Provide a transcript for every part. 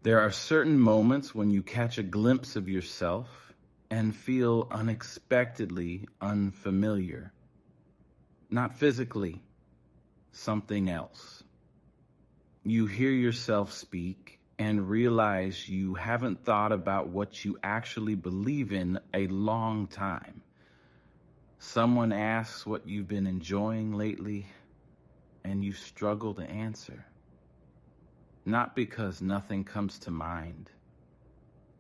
There are certain moments when you catch a glimpse of yourself and feel unexpectedly unfamiliar. Not physically, something else. You hear yourself speak and realize you haven't thought about what you actually believe in a long time. Someone asks what you've been enjoying lately, and you struggle to answer. Not because nothing comes to mind,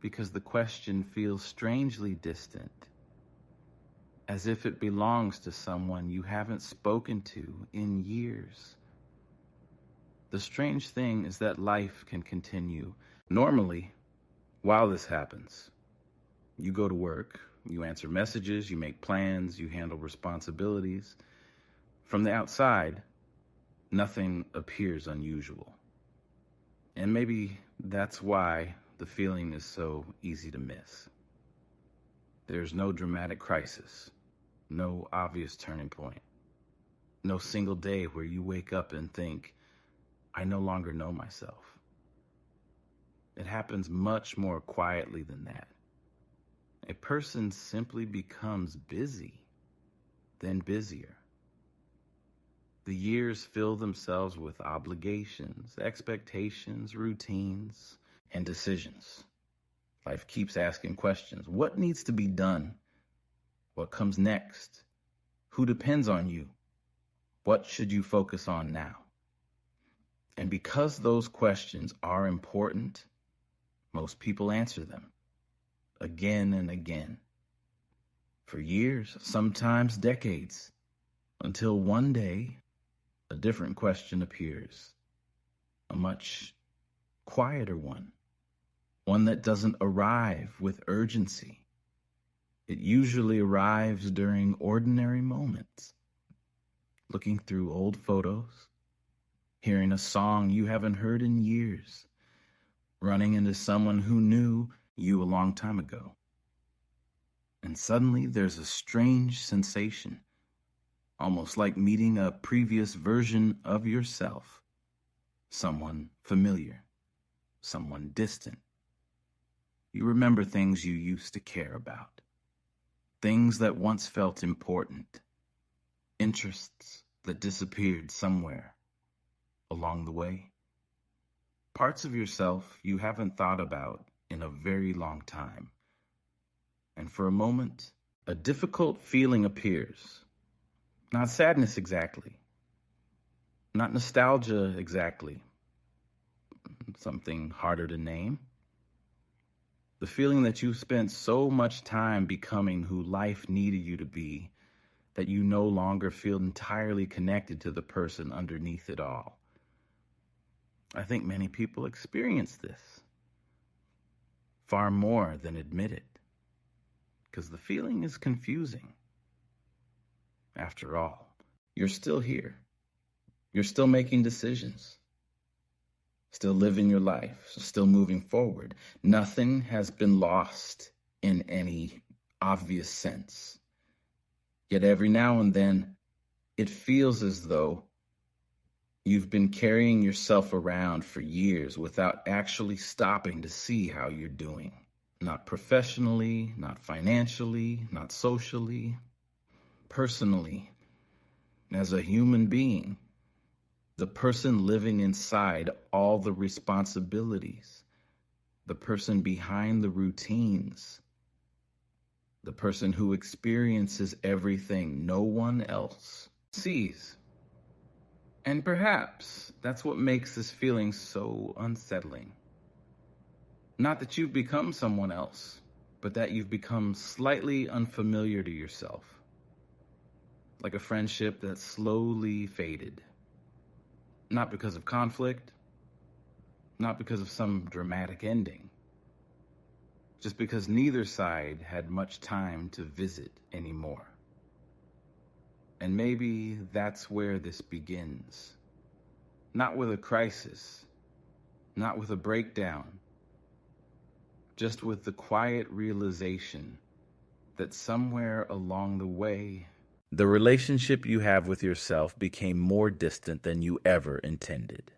because the question feels strangely distant, as if it belongs to someone you haven't spoken to in years. The strange thing is that life can continue normally while this happens. You go to work, you answer messages, you make plans, you handle responsibilities. From the outside, nothing appears unusual. And maybe that's why the feeling is so easy to miss. There's no dramatic crisis, no obvious turning point, no single day where you wake up and think, I no longer know myself. It happens much more quietly than that. A person simply becomes busy, then busier. The years fill themselves with obligations, expectations, routines, and decisions. Life keeps asking questions. What needs to be done? What comes next? Who depends on you? What should you focus on now? And because those questions are important, most people answer them again and again. For years, sometimes decades, until one day, a different question appears, a much quieter one that doesn't arrive with urgency. It usually arrives during ordinary moments, looking through old photos, hearing a song you haven't heard in years, running into someone who knew you a long time ago. And suddenly there's a strange sensation, almost like meeting a previous version of yourself, someone familiar, someone distant. You remember things you used to care about, things that once felt important, interests that disappeared somewhere along the way, parts of yourself you haven't thought about in a very long time. And for a moment, a difficult feeling appears. Not sadness exactly, not nostalgia exactly, something harder to name. The feeling that you've spent so much time becoming who life needed you to be that you no longer feel entirely connected to the person underneath it all. I think many people experience this far more than admit it, because the feeling is confusing. After all, you're still here. You're still making decisions, still living your life, still moving forward. Nothing has been lost in any obvious sense. Yet every now and then, it feels as though you've been carrying yourself around for years without actually stopping to see how you're doing. Not professionally, not financially, not socially, personally, as a human being, the person living inside all the responsibilities, the person behind the routines, the person who experiences everything no one else sees. And perhaps that's what makes this feeling so unsettling. Not that you've become someone else, but that you've become slightly unfamiliar to yourself. Like a friendship that slowly faded. Not because of conflict, not because of some dramatic ending, just because neither side had much time to visit anymore. And maybe that's where this begins. Not with a crisis, not with a breakdown, just with the quiet realization that somewhere along the way, the relationship you have with yourself became more distant than you ever intended.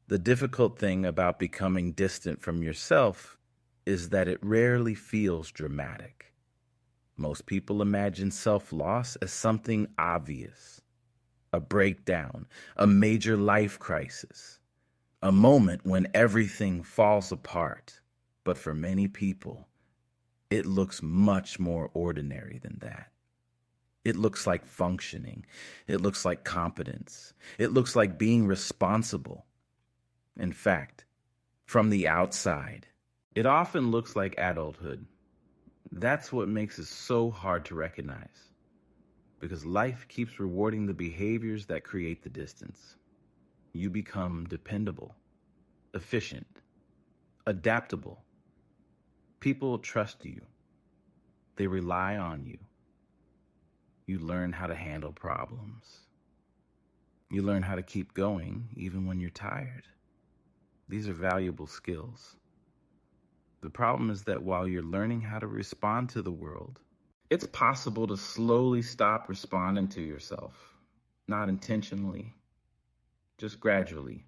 The difficult thing about becoming distant from yourself is that it rarely feels dramatic. Most people imagine self-loss as something obvious, a breakdown, a major life crisis, a moment when everything falls apart. But for many people, it looks much more ordinary than that. It looks like functioning. It looks like competence. It looks like being responsible. In fact, from the outside, it often looks like adulthood. That's what makes it so hard to recognize, because life keeps rewarding the behaviors that create the distance. You become dependable, efficient, adaptable. People trust you. They rely on you. You learn how to handle problems. You learn how to keep going even when you're tired. These are valuable skills. The problem is that while you're learning how to respond to the world, it's possible to slowly stop responding to yourself. Not intentionally, just gradually.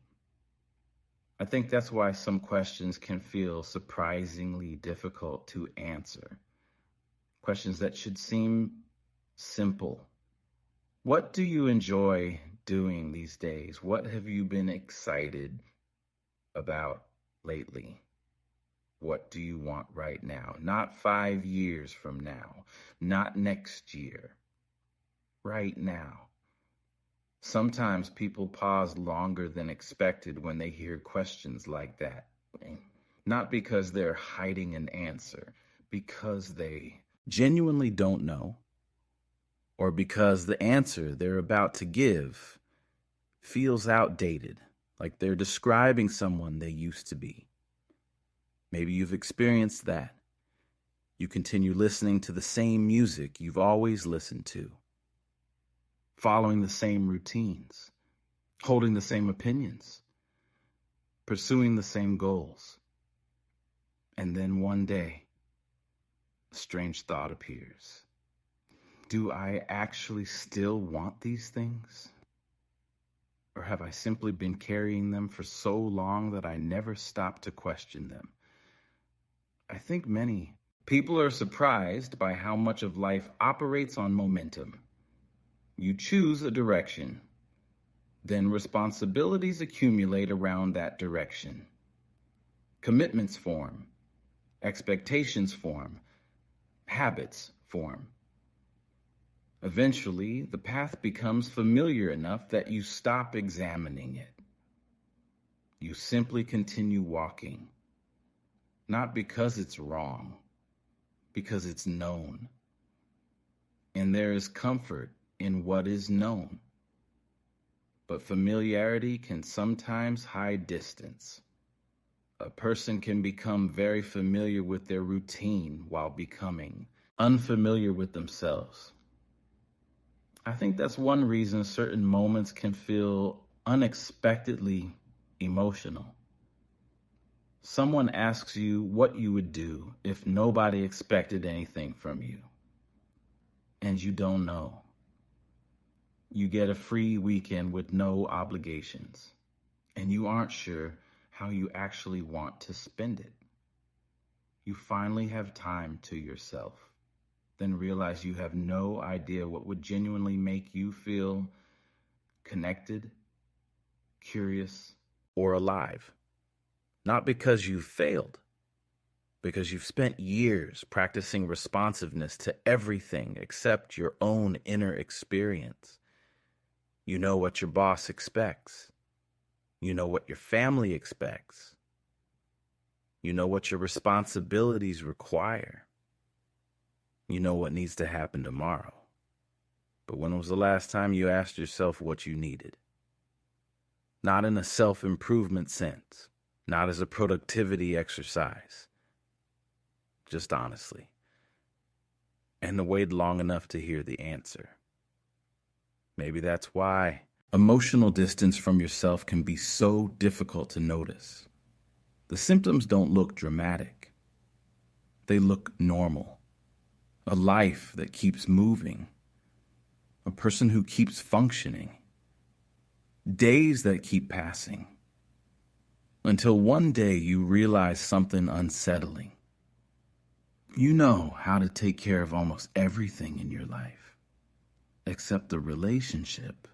I think that's why some questions can feel surprisingly difficult to answer. Questions that should seem simple. What do you enjoy doing these days? What have you been excited about lately? What do you want right now? Not 5 years from now, not next year, right now. Sometimes people pause longer than expected when they hear questions like that. Not because they're hiding an answer, because they genuinely don't know, or because the answer they're about to give feels outdated, like they're describing someone they used to be. Maybe you've experienced that. You continue listening to the same music you've always listened to, following the same routines, holding the same opinions, pursuing the same goals. And then one day, a strange thought appears. Do I actually still want these things? Or have I simply been carrying them for so long that I never stopped to question them? I think many people are surprised by how much of life operates on momentum. You choose a direction, then responsibilities accumulate around that direction. Commitments form, expectations form, habits form. Eventually, the path becomes familiar enough that you stop examining it. You simply continue walking, not because it's wrong, because it's known. And there is comfort in what is known. But familiarity can sometimes hide distance. A person can become very familiar with their routine while becoming unfamiliar with themselves. I think that's one reason certain moments can feel unexpectedly emotional. Someone asks you what you would do if nobody expected anything from you, and you don't know. You get a free weekend with no obligations, and you aren't sure how you actually want to spend it. You finally have time to yourself, then realize you have no idea what would genuinely make you feel connected, curious, or alive. Not because you've failed, because you've spent years practicing responsiveness to everything except your own inner experience. You know what your boss expects. You know what your family expects. You know what your responsibilities require. You know what needs to happen tomorrow. But when was the last time you asked yourself what you needed? Not in a self-improvement sense, not as a productivity exercise, just honestly. And wait long enough to hear the answer. Maybe that's why emotional distance from yourself can be so difficult to notice. The symptoms don't look dramatic. They look normal. A life that keeps moving. A person who keeps functioning. Days that keep passing. Until one day you realize something unsettling. You know how to take care of almost everything in your life, except the relationship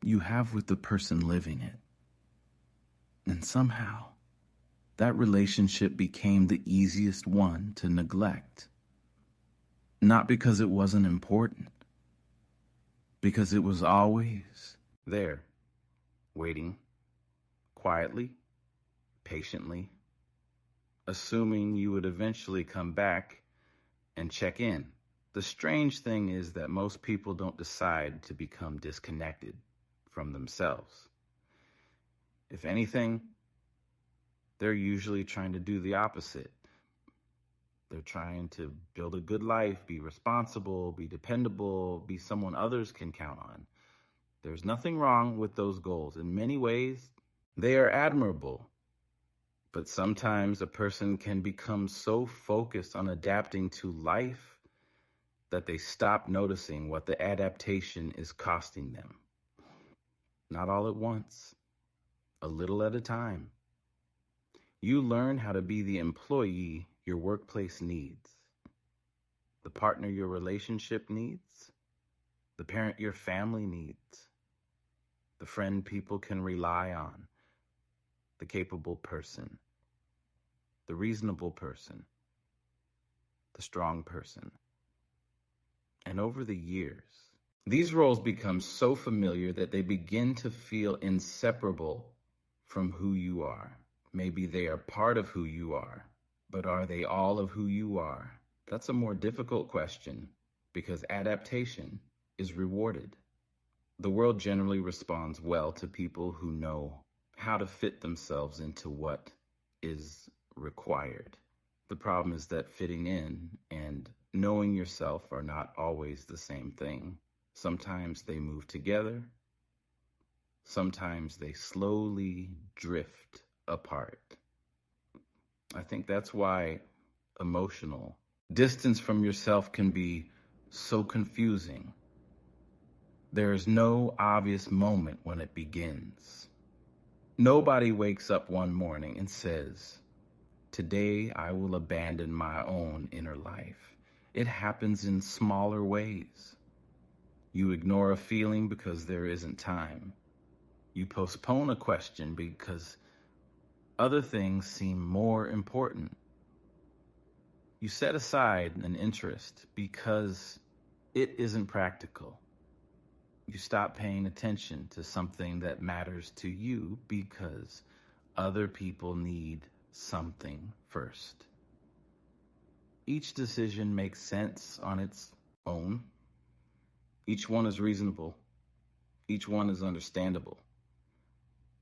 you have with the person living it. And somehow, that relationship became the easiest one to neglect. Not because it wasn't important, because it was always there, waiting, quietly, patiently, assuming you would eventually come back and check in. The strange thing is that most people don't decide to become disconnected from themselves. If anything, they're usually trying to do the opposite. They're trying to build a good life, be responsible, be dependable, be someone others can count on. There's nothing wrong with those goals. In many ways, they are admirable. But sometimes a person can become so focused on adapting to life that they stop noticing what the adaptation is costing them. Not all at once, a little at a time. You learn how to be the employee your workplace needs, the partner your relationship needs, the parent your family needs, the friend people can rely on, the capable person, the reasonable person, the strong person. And over the years, these roles become so familiar that they begin to feel inseparable from who you are. Maybe they are part of who you are, but are they all of who you are? That's a more difficult question because adaptation is rewarded. The world generally responds well to people who know how to fit themselves into what is required. The problem is that fitting in and knowing yourself are not always the same thing. Sometimes they move together. Sometimes they slowly drift apart. I think that's why emotional distance from yourself can be so confusing. There is no obvious moment when it begins. Nobody wakes up one morning and says, "Today I will abandon my own inner life." It happens in smaller ways. You ignore a feeling because there isn't time. You postpone a question because other things seem more important. You set aside an interest because it isn't practical. You stop paying attention to something that matters to you because other people need something first. Each decision makes sense on its own. Each one is reasonable. Each one is understandable.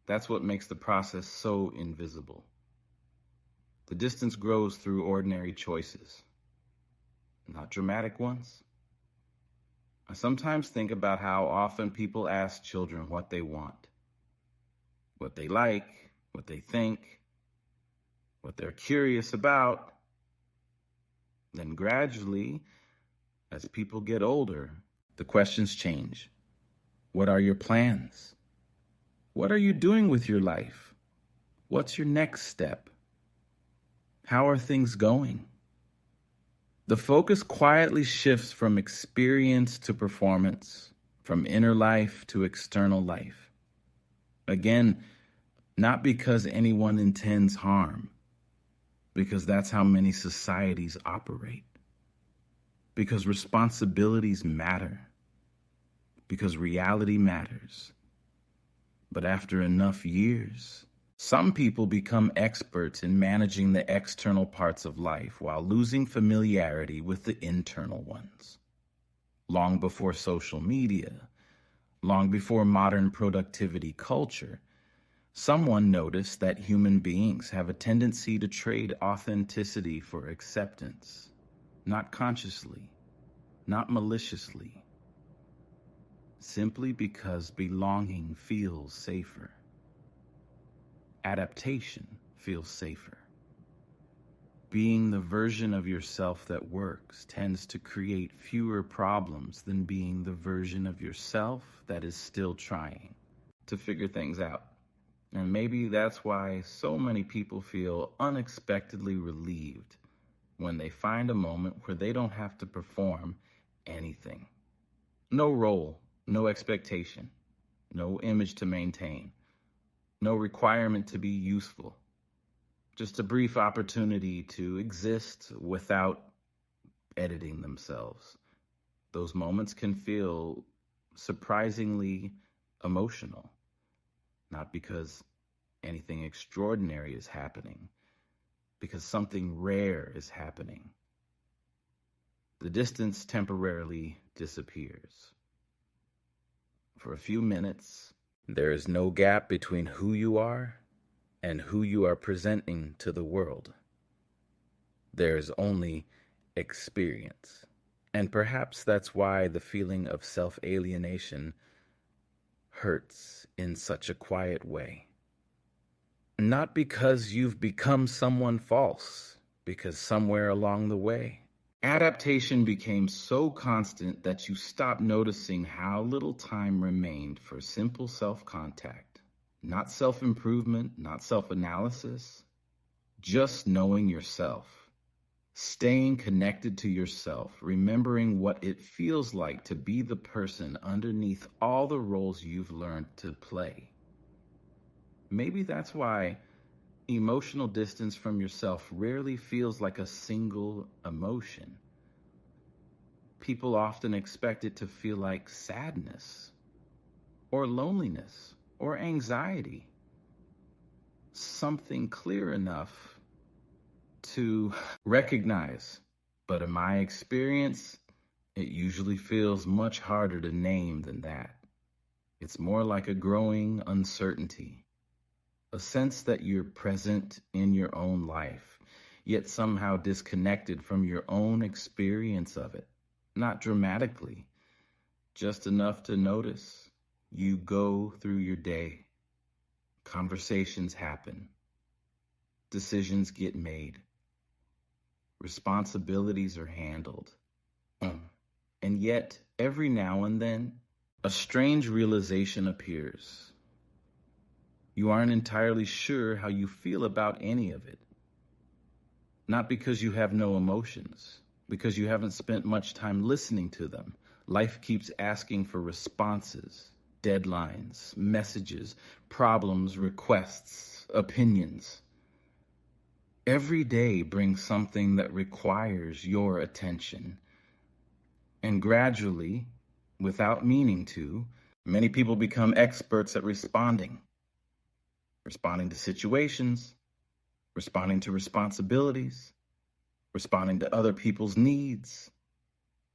That's what makes the process so invisible. The distance grows through ordinary choices, not dramatic ones. I sometimes think about how often people ask children what they want, what they like, what they think, what they're curious about. Then gradually, as people get older, the questions change. What are your plans? What are you doing with your life? What's your next step? How are things going? The focus quietly shifts from experience to performance, from inner life to external life. Again, not because anyone intends harm, because that's how many societies operate. Because responsibilities matter. Because reality matters. But after enough years, some people become experts in managing the external parts of life while losing familiarity with the internal ones. Long before social media, long before modern productivity culture, someone noticed that human beings have a tendency to trade authenticity for acceptance, not consciously, not maliciously, simply because belonging feels safer. Adaptation feels safer. Being the version of yourself that works tends to create fewer problems than being the version of yourself that is still trying to figure things out. And maybe that's why so many people feel unexpectedly relieved when they find a moment where they don't have to perform anything. No role, no expectation, no image to maintain, no requirement to be useful. Just a brief opportunity to exist without editing themselves. Those moments can feel surprisingly emotional, not because anything extraordinary is happening, because something rare is happening. The distance temporarily disappears. For a few minutes, there is no gap between who you are and who you are presenting to the world. There is only experience. And perhaps that's why the feeling of self-alienation hurts in such a quiet way. Not because you've become someone false, because somewhere along the way, adaptation became so constant that you stopped noticing how little time remained for simple self-contact. Not self-improvement, not self-analysis, just knowing yourself. Staying connected to yourself, remembering what it feels like to be the person underneath all the roles you've learned to play. Maybe that's why emotional distance from yourself rarely feels like a single emotion. People often expect it to feel like sadness, or loneliness, or anxiety. Something clear enough to recognize. But in my experience, it usually feels much harder to name than that. It's more like a growing uncertainty, a sense that you're present in your own life, yet somehow disconnected from your own experience of it. Not dramatically, just enough to notice. You go through your day. Conversations happen. Decisions get made. Responsibilities are handled. And yet, every now and then, a strange realization appears. You aren't entirely sure how you feel about any of it. Not because you have no emotions, because you haven't spent much time listening to them. Life keeps asking for responses, deadlines, messages, problems, requests, opinions. Every day brings something that requires your attention. And gradually, without meaning to, many people become experts at responding to situations, responding to responsibilities, responding to other people's needs,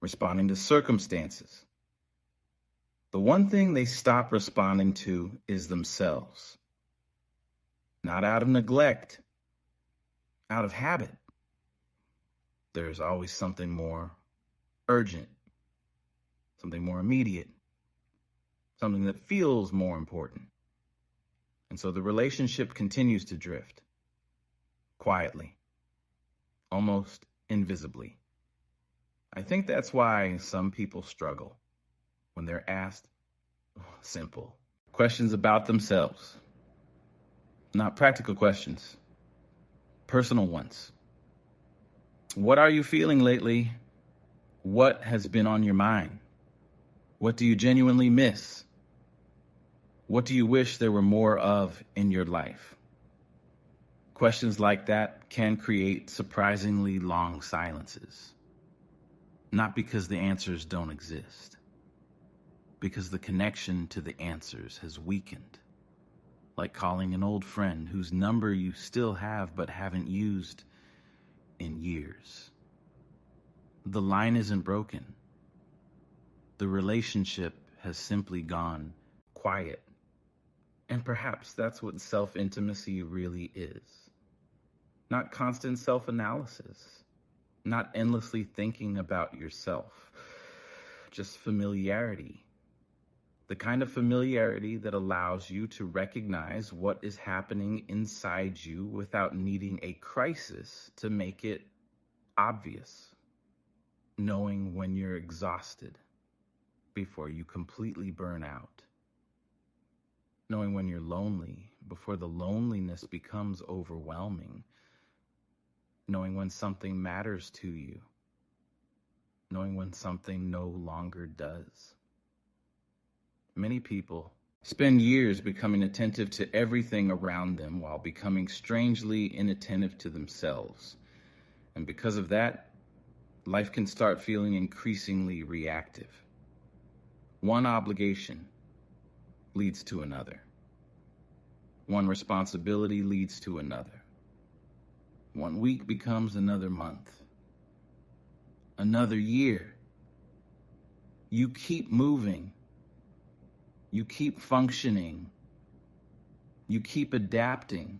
responding to circumstances. The one thing they stop responding to is themselves. Not out of neglect, out of habit. There's always something more urgent, something more immediate, something that feels more important. And so the relationship continues to drift, quietly, almost invisibly. I think that's why some people struggle when they're asked simple questions about themselves. Not practical questions, personal ones. What are you feeling lately? What has been on your mind? What do you genuinely miss? What do you wish there were more of in your life? Questions like that can create surprisingly long silences. Not because the answers don't exist, because the connection to the answers has weakened. Like calling an old friend whose number you still have but haven't used in years. The line isn't broken. The relationship has simply gone quiet. And perhaps that's what self-intimacy really is. Not constant self-analysis, not endlessly thinking about yourself, just familiarity. The kind of familiarity that allows you to recognize what is happening inside you without needing a crisis to make it obvious. Knowing when you're exhausted before you completely burn out. Knowing when you're lonely before the loneliness becomes overwhelming, knowing when something matters to you, knowing when something no longer does. Many people spend years becoming attentive to everything around them while becoming strangely inattentive to themselves. And because of that, life can start feeling increasingly reactive. One obligation leads to another. One responsibility leads to another. One week becomes another month, another year. You keep moving. You keep functioning. You keep adapting.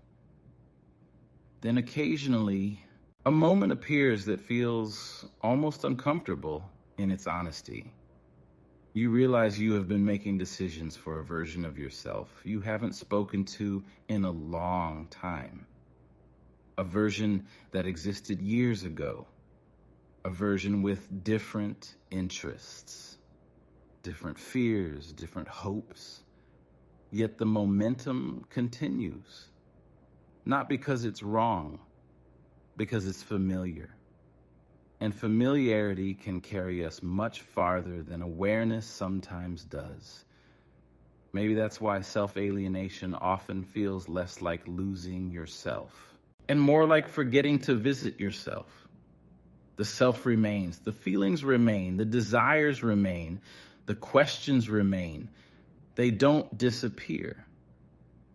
Then occasionally, a moment appears that feels almost uncomfortable in its honesty. You realize you have been making decisions for a version of yourself you haven't spoken to in a long time. A version that existed years ago. A version with different interests, different fears, different hopes. Yet the momentum continues. Not because it's wrong, because it's familiar. And familiarity can carry us much farther than awareness sometimes does. Maybe that's why self-alienation often feels less like losing yourself and more like forgetting to visit yourself. The self remains, the feelings remain, the desires remain, the questions remain. They don't disappear.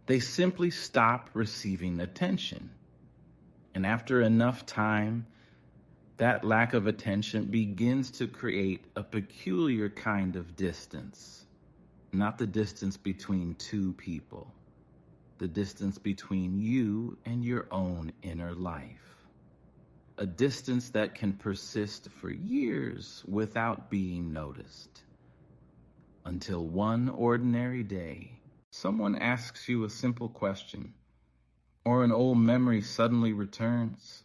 They simply stop receiving attention. And after enough time, that lack of attention begins to create a peculiar kind of distance. Not the distance between two people, the distance between you and your own inner life. A distance that can persist for years without being noticed. Until one ordinary day, someone asks you a simple question, or an old memory suddenly returns.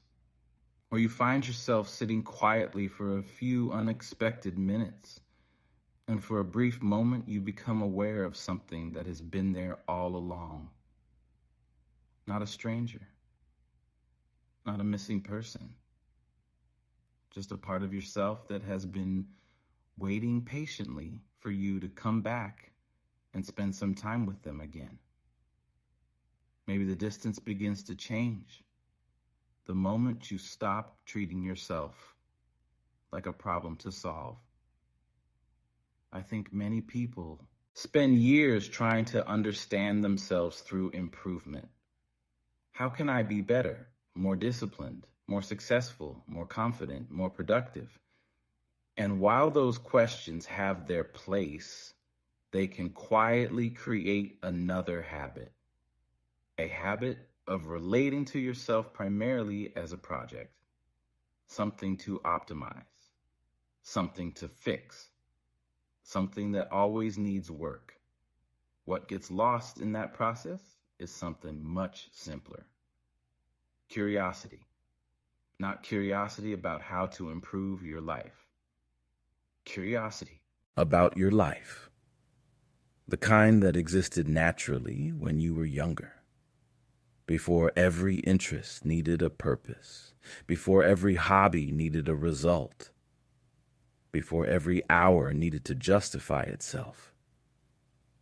Or you find yourself sitting quietly for a few unexpected minutes, and for a brief moment you become aware of something that has been there all along. Not a stranger, not a missing person, just a part of yourself that has been waiting patiently for you to come back and spend some time with them again. Maybe the distance begins to change the moment you stop treating yourself like a problem to solve. I think many people spend years trying to understand themselves through improvement. How can I be better, more disciplined, more successful, more confident, more productive? And while those questions have their place, they can quietly create another habit. A habit of relating to yourself primarily as a project, something to optimize, something to fix, something that always needs work. What gets lost in that process is something much simpler. Curiosity. Not curiosity about how to improve your life. Curiosity about your life. The kind that existed naturally when you were younger. Before every interest needed a purpose, before every hobby needed a result, before every hour needed to justify itself.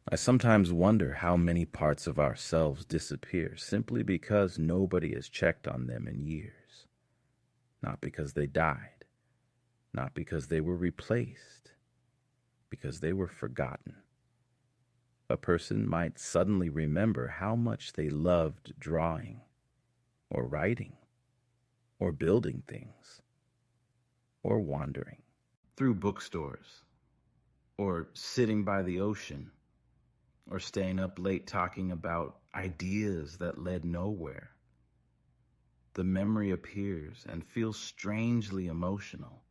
I sometimes wonder how many parts of ourselves disappear simply because nobody has checked on them in years. Not because they died, not because they were replaced, because they were forgotten. A person might suddenly remember how much they loved drawing, or writing, or building things, or wandering through bookstores, or sitting by the ocean, or staying up late talking about ideas that led nowhere. The memory appears and feels strangely emotional,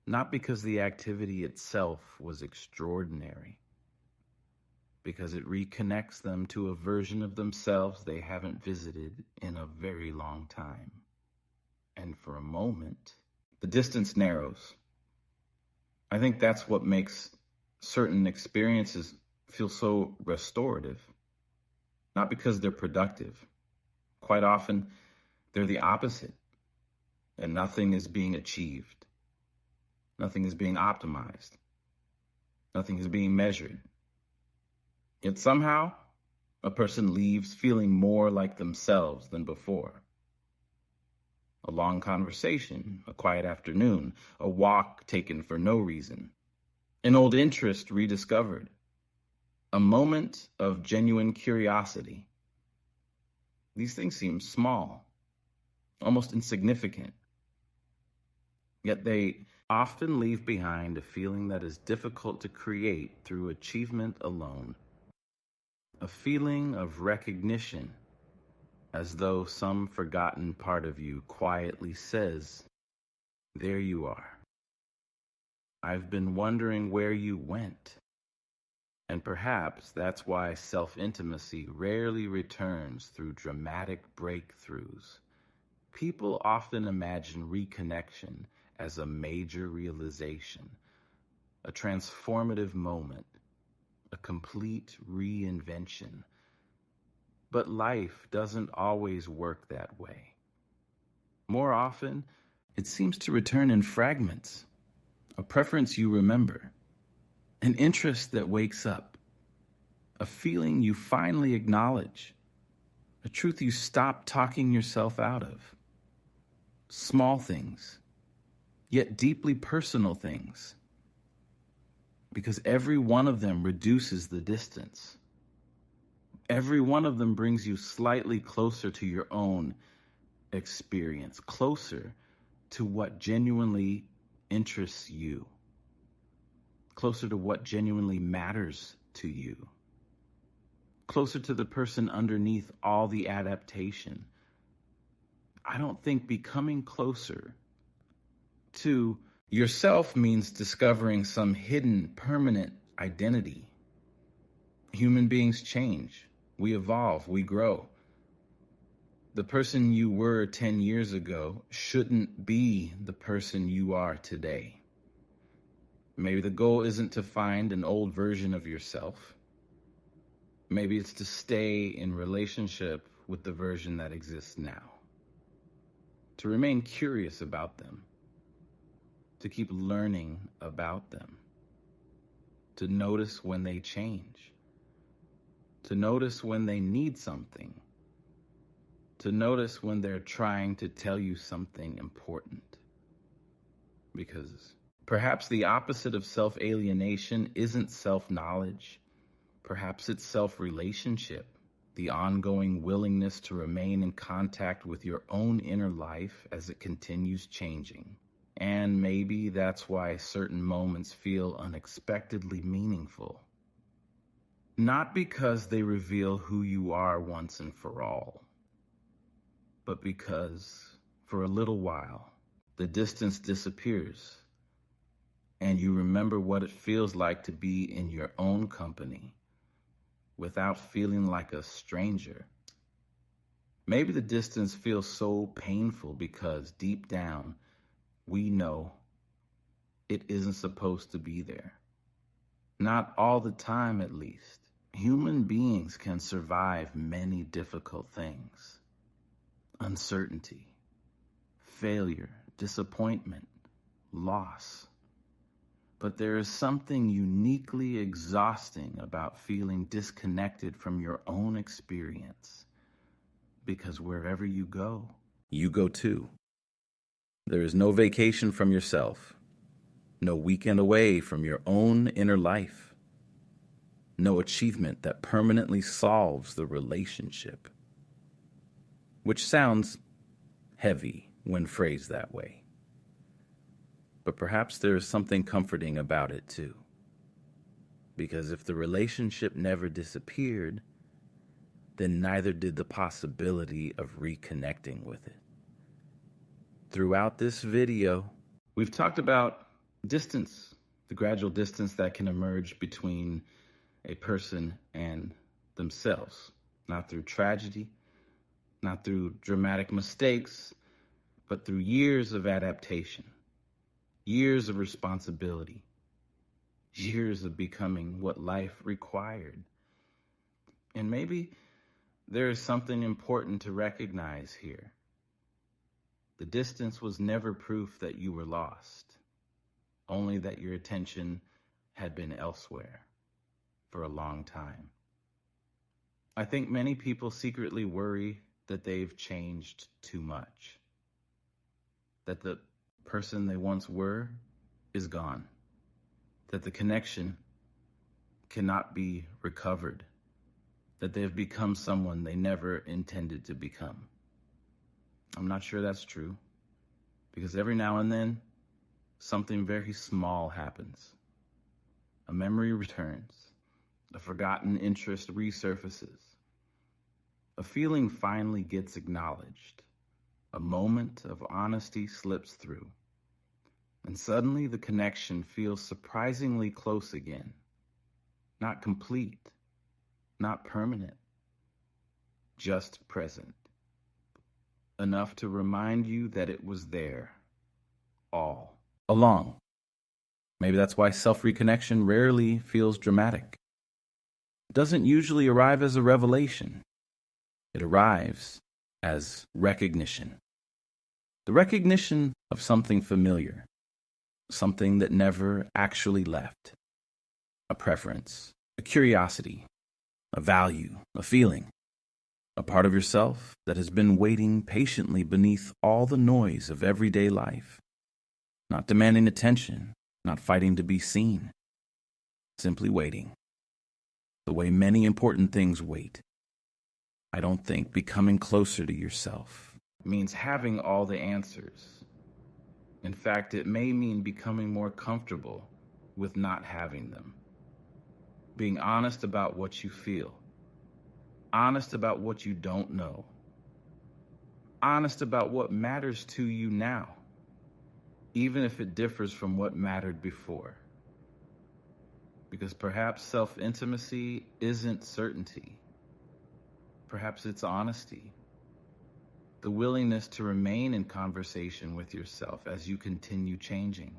not because the activity itself was extraordinary, because it reconnects them to a version of themselves they haven't visited in a very long time. And for a moment, the distance narrows. I think that's what makes certain experiences feel so restorative. not because they're productive. Quite often, they're the opposite, and nothing is being achieved. Nothing is being optimized. Nothing is being measured. Yet somehow, a person leaves feeling more like themselves than before. A long conversation, a quiet afternoon, a walk taken for no reason, an old interest rediscovered, a moment of genuine curiosity. These things seem small, almost insignificant, yet they often leave behind a feeling that is difficult to create through achievement alone, a feeling of recognition, as though some forgotten part of you quietly says, "There you are. I've been wondering where you went." And perhaps that's why self-intimacy rarely returns through dramatic breakthroughs. People often imagine reconnection as a major realization, a transformative moment, a complete reinvention. But life doesn't always work that way. More often, it seems to return in fragments, a preference you remember, an interest that wakes up, a feeling you finally acknowledge, a truth you stop talking yourself out of. Small things, yet deeply personal things, because every one of them reduces the distance. Every one of them brings you slightly closer to your own experience, closer to what genuinely interests you, closer to what genuinely matters to you, closer to the person underneath all the adaptation. I don't think becoming closer to yourself means discovering some hidden, permanent identity. Human beings change. We evolve. We grow. The person you were 10 years ago shouldn't be the person you are today. Maybe the goal isn't to find an old version of yourself. Maybe it's to stay in relationship with the version that exists now. To remain curious about them. To keep learning about them. To notice when they change. To notice when they need something. To notice when they're trying to tell you something important. Because perhaps the opposite of self-alienation isn't self-knowledge. Perhaps it's self-relationship, the ongoing willingness to remain in contact with your own inner life as it continues changing. And maybe that's why certain moments feel unexpectedly meaningful. Not because they reveal who you are once and for all, but because, for a little while, the distance disappears, and you remember what it feels like to be in your own company, without feeling like a stranger. Maybe the distance feels so painful because deep down, we know it isn't supposed to be there. Not all the time, at least. Human beings can survive many difficult things. Uncertainty, failure, disappointment, loss. But there is something uniquely exhausting about feeling disconnected from your own experience. Because wherever you go too. There is no vacation from yourself, no weekend away from your own inner life, no achievement that permanently solves the relationship. Which sounds heavy when phrased that way. But perhaps there is something comforting about it too. Because if the relationship never disappeared, then neither did the possibility of reconnecting with it. Throughout this video, we've talked about distance, the gradual distance that can emerge between a person and themselves, not through tragedy, not through dramatic mistakes, but through years of adaptation, years of responsibility, years of becoming what life required. And maybe There is something important to recognize here. The distance was never proof that you were lost, only that your attention had been elsewhere for a long time. I think many people secretly worry that they've changed too much, that the person they once were is gone, that the connection cannot be recovered, that they've become someone they never intended to become. I'm not sure that's true, because every now and then, something very small happens. A memory returns, a forgotten interest resurfaces, a feeling finally gets acknowledged, a moment of honesty slips through, and suddenly the connection feels surprisingly close again. Not complete, not permanent, just present. Enough to remind you that it was there, all along. Maybe that's why self-reconnection rarely feels dramatic. It doesn't usually arrive as a revelation. It arrives as recognition. The recognition of something familiar, something that never actually left. A preference, a curiosity, a value, a feeling. A part of yourself that has been waiting patiently beneath all the noise of everyday life, not demanding attention, not fighting to be seen, simply waiting, the way many important things wait. I don't think becoming closer to yourself means having all the answers. In fact, it may mean becoming more comfortable with not having them, being honest about what you feel, honest about what you don't know, honest about what matters to you now, even if it differs from what mattered before. Because perhaps self-intimacy isn't certainty. Perhaps it's honesty, the willingness to remain in conversation with yourself as you continue changing,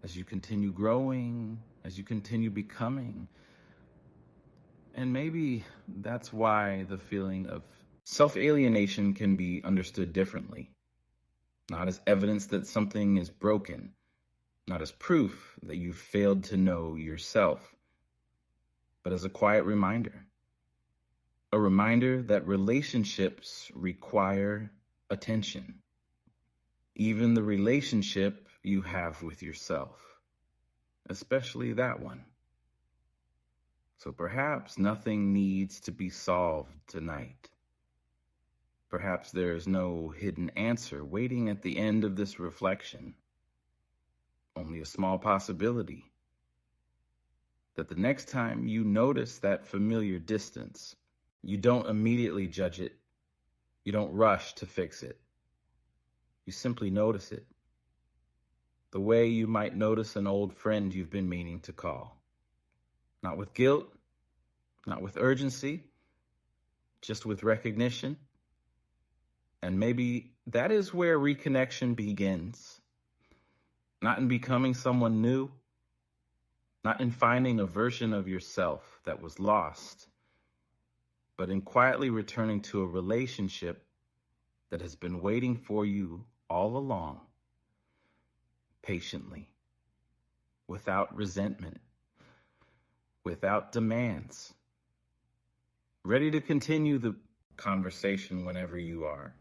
as you continue growing, as you continue becoming. And maybe that's why the feeling of self-alienation can be understood differently. Not as evidence that something is broken, not as proof that you've failed to know yourself, but as a quiet reminder. A reminder that relationships require attention, even the relationship you have with yourself, especially that one. So perhaps nothing needs to be solved tonight. Perhaps there's no hidden answer waiting at the end of this reflection. Only a small possibility that the next time you notice that familiar distance, you don't immediately judge it. You don't rush to fix it. You simply notice it. The way you might notice an old friend you've been meaning to call. Not with guilt, not with urgency, just with recognition. And maybe that is where reconnection begins. Not in becoming someone new, not in finding a version of yourself that was lost, but in quietly returning to a relationship that has been waiting for you all along, patiently, without resentment, without demands, ready to continue the conversation whenever you are.